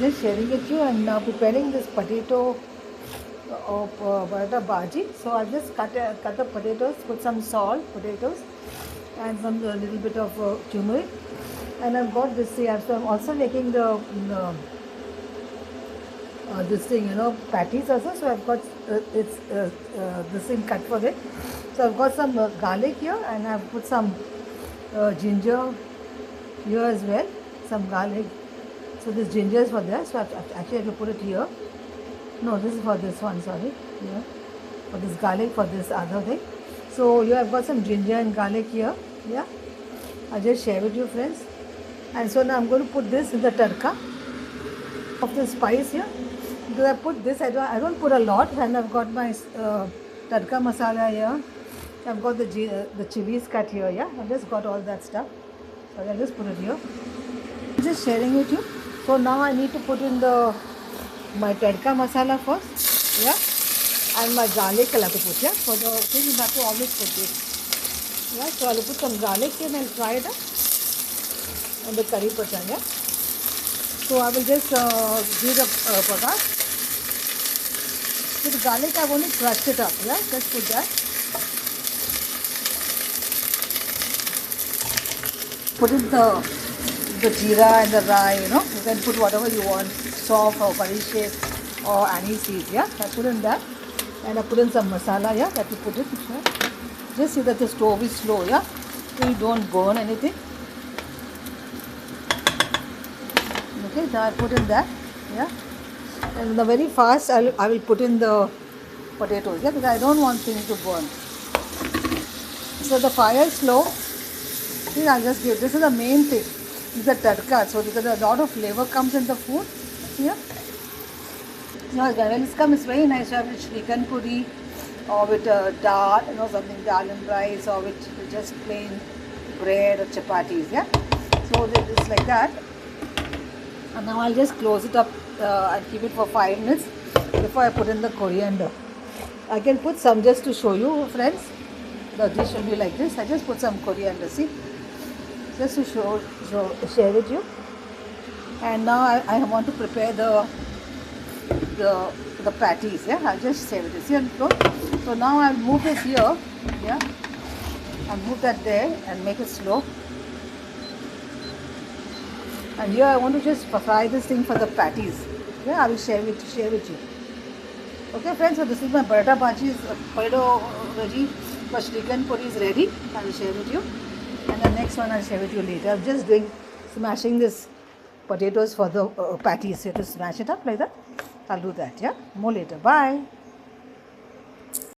just sharing with you and now preparing this potato paratha bhaji. So I'll just cut the potatoes, put some salt, potatoes, and some little bit of turmeric. And I've got this here. So I'm also making the this thing, patties also. So I've got this thing cut for it. So I've got some garlic here, and I've put some ginger here as well. Some garlic. So this ginger is for there. So actually I have to put it here. No, this is for this one. Sorry, here for this garlic for this other thing. So here I've got some ginger and garlic here. Yeah, I'll just share with you, friends. And so now I'm going to put this in the tadka of the spice here. Because I put this, I don't put a lot, and I've got my tadka masala here. I've got the chilies cut here. Yeah, I've just got all that stuff. So I'll just put it here. Just sharing with you. So now I need to put in my tadka masala first. Yeah, and my garlic I'll have to put. Yeah, for the thing you have to always put this. Yeah, so I'll put some garlic in and fry it up on the curry patan. Yeah. So I will just do the pagas. With garlic, I've only crushed it up. Yeah, just put that. Put in the jeera and the rye. You can put whatever you want, soft or parishit or anise seeds. Yeah, I put in that, and I put in some masala. Yeah, that you put it. Yeah? Just see that the stove is slow. Yeah, so you don't burn anything. Okay, now I put in that, yeah, and the very fast I will put in the potatoes, yeah, because I don't want things to burn. So the fire is slow. See, I'll just give. This is the main thing. This is the tadka. So because a lot of flavor comes in the food. Yeah. Now when it's come, it's very nice to have with chicken puri or with dal, something dal and rice, or with just plain bread or chapatis. Yeah. So it's like that. And now I'll just close it up and keep it for 5 minutes before I put in the coriander. I can put some just to show you, friends. The dish will be like this. I just put some coriander, see, just to share with you. And now I want to prepare the patties. Yeah, I'll just share with you. See, so now I'll move this here. Yeah, I'll move that there and make it slow. And here I want to just fry this thing for the patties. Yeah, I will share with you. Okay, friends. So this is my paratha bhaji, potato veggie chicken puri is ready. I will share with you. And the next one I'll share with you later. I'm just smashing this potatoes for the patties. So to smash it up like that. I'll do that. Yeah, more later. Bye.